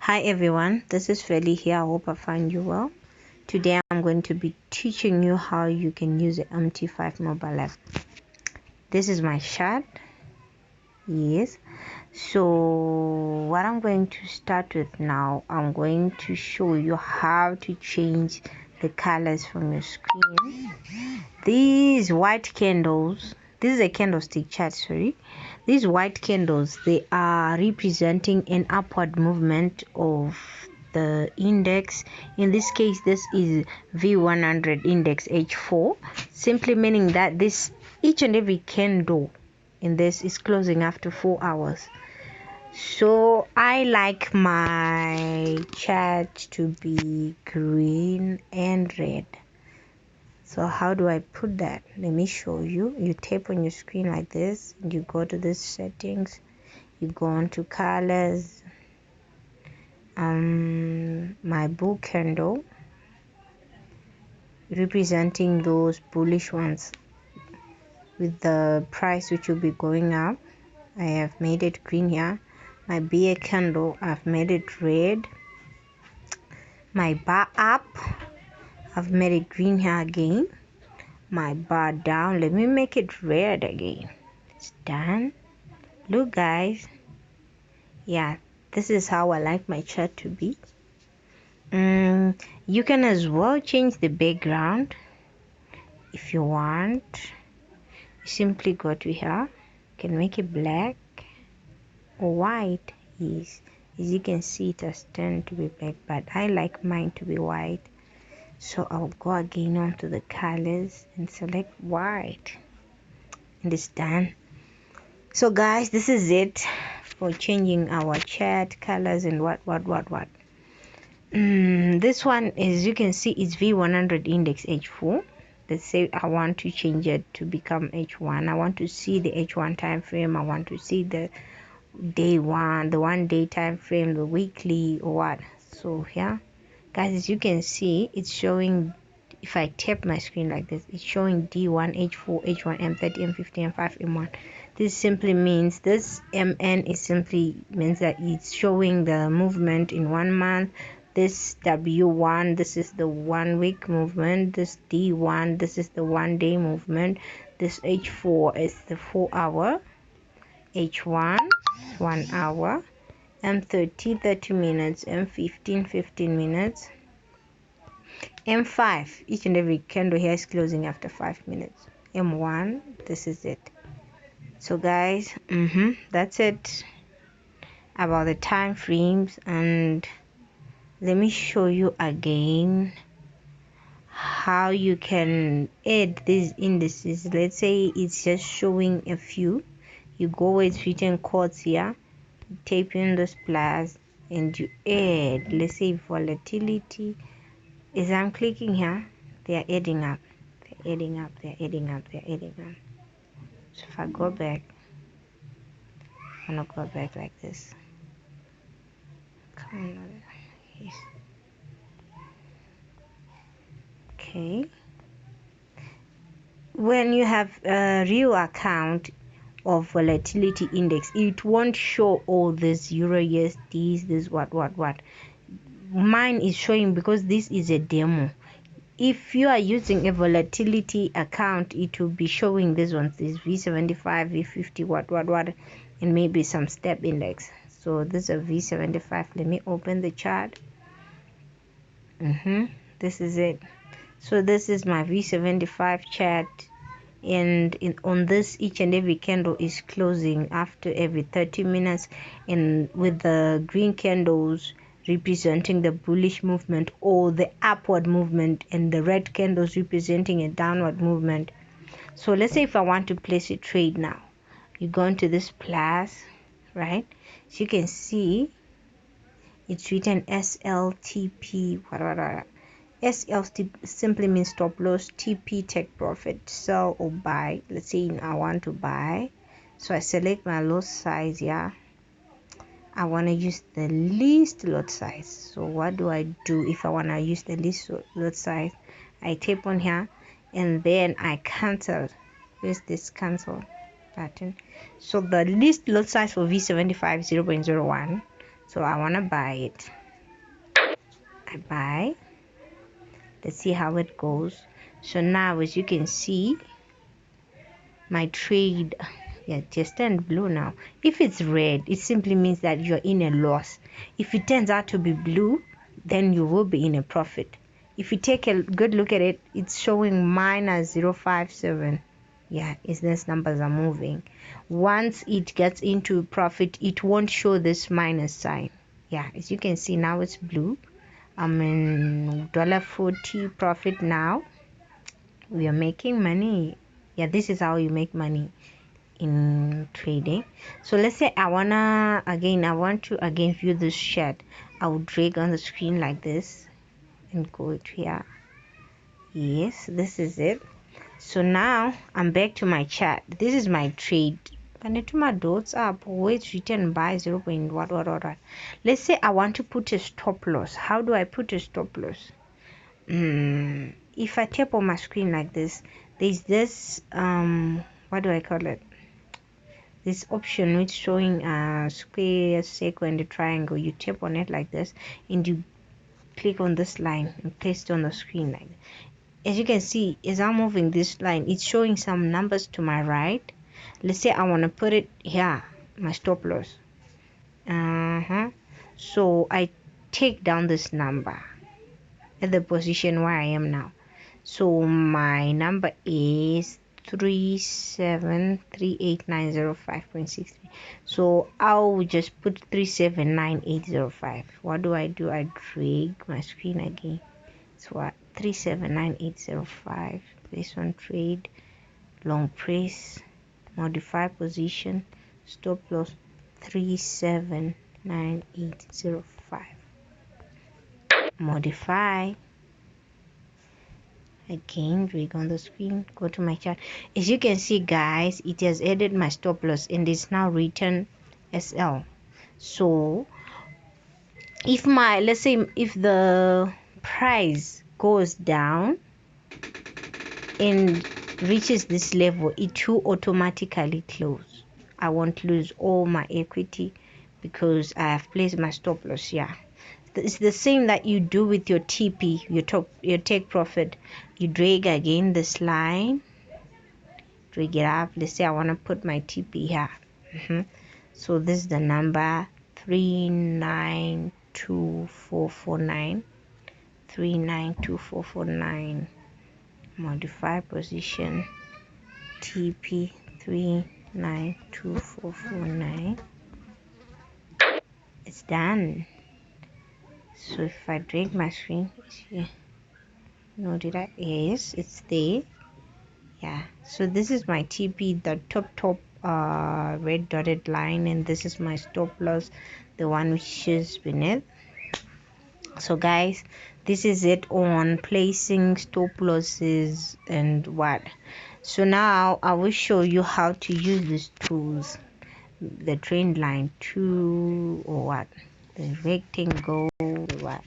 Hi everyone, this is Feli here. I hope I find you well. Today I'm going to be teaching you how you can use the MT5 mobile app. This is my chart. Yes. So what I'm going to start with now, I'm going to show you how to change the colors from your screen. These white candles, this is a candlestick chart, sorry. These white candles, they are representing an upward movement of the index. In this case, this is V100 index H4, simply meaning that this each and every candle in this is closing after 4 hours. So I like my chart to be green and red. So how do I put that? Let me show you. You tap on your screen like this, and you go to this settings, you go on to colors, my bull candle representing those bullish ones with the price which will be going up. I have made it green here. My bear candle, I've made it red. My bar up, I've made it green here again. My bar down, let me make it red again. It's done. Look guys, yeah, this is how I like my chart to be. You can as well change the background if you want. You simply go to here, you can make it black or white. Yes, as you can see, it has turned to be black, but I like mine to be white. So I'll go again onto the colors and select white, and it's done. So guys, this is it for changing our chart colors and what. This one, as you can see, is V100 index H4. Let's say I want to change it to become H1. I want to see the H1 time frame. I want to see the day one, the 1 day time frame, the weekly or what. So here guys, as you can see, it's showing, if I tap my screen like this, it's showing D1, H4, H1, M30, M50, M5, M1. This simply means, this MN is simply means that it's showing the movement in 1 month. This W1, this is the 1 week movement. This D1, this is the 1 day movement. This H4 is the 4 hour. H1, 1 hour. M30, 30 minutes. M15, 15 minutes. M5, each and every candle here is closing after 5 minutes. M1, this is it. So guys, that's it about the time frames. And let me show you again how you can add these indices. Let's say it's just showing a few. You go where it's written quotes here, you type in this plus, and you add, let's say volatility. As I'm clicking here, they are adding up, they're adding up, they're adding up, they're adding up. So if I go back, I'm gonna go back like this. Come on, yes. Okay. When you have a real account of volatility index, it won't show all this Euro USDs, this what. Mine is showing because this is a demo. If you are using a volatility account, it will be showing these ones, this V75, V50, what, and maybe some step index. So this is a V75. Let me open the chart. This is it. So this is my V75 chart, and on this, each and every candle is closing after every 30 minutes, and with the green candles representing the bullish movement or the upward movement, and the red candles representing a downward movement. So let's say if I want to place a trade now, you go into this plus, right? So you can see it's written SLTP, SL simply means stop loss, TP take profit, sell or buy. Let's say I want to buy, so I select my lot size here. I want to use the least lot size. So what do I do if I want to use the least lot size? I tap on here, and then I cancel. Where's this cancel button? So the least lot size for V75 0.01. So I want to buy it. I buy. Let's see how it goes. So now, as you can see, my trade, yeah, just turned blue now. If it's red, it simply means that you're in a loss. If it turns out to be blue, then you will be in a profit. If you take a good look at it, it's showing minus 0.57. Yeah, it's these numbers are moving. Once it gets into profit, it won't show this minus sign. Yeah, as you can see now, it's blue. I'm in $1.40 profit now. We are making money. Yeah, this is how you make money in trading. So let's say I want to again view this chart. I will drag on the screen like this and go to here. Yes, this is it. So now I'm back to my chart. This is my trade. And I my dots up, wait, written by 0. What. Let's say I want to put a stop loss. How do I put a stop loss? If I tap on my screen like this, there's this what do I call it, this option which showing a square, circle and a triangle. You tap on it like this and you click on this line and paste it on the screen like that. As you can see, as I'm moving this line, it's showing some numbers to my right. Let's say I want to put it here, my stop loss. So I take down this number at the position where I am now. So my number is 373890.63. So I'll just put 379805. What do? I drag my screen again. So what? 379805. This one, trade, long press, modify position, stop loss 379805. Modify. Again, drag on the screen, go to my chart. As you can see, guys, it has added my stop loss and it's now written SL. So if let's say if the price goes down and reaches this level, it will automatically close. I won't lose all my equity because I have placed my stop loss here. It's the same that you do with your TP, your take profit. You drag again this line, drag it up. Let's say I want to put my TP here. So this is the number 392449. 392449. Modify position, TP 392449. It's done. So if I drag my screen, no, did I? Yes, it's there. Yeah, so this is my TP, the top red dotted line, and this is my stop loss, the one which is beneath. So guys, this is it on placing stop losses and what. So now I will show you how to use these tools, the trend line tool or what, the rectangle, what.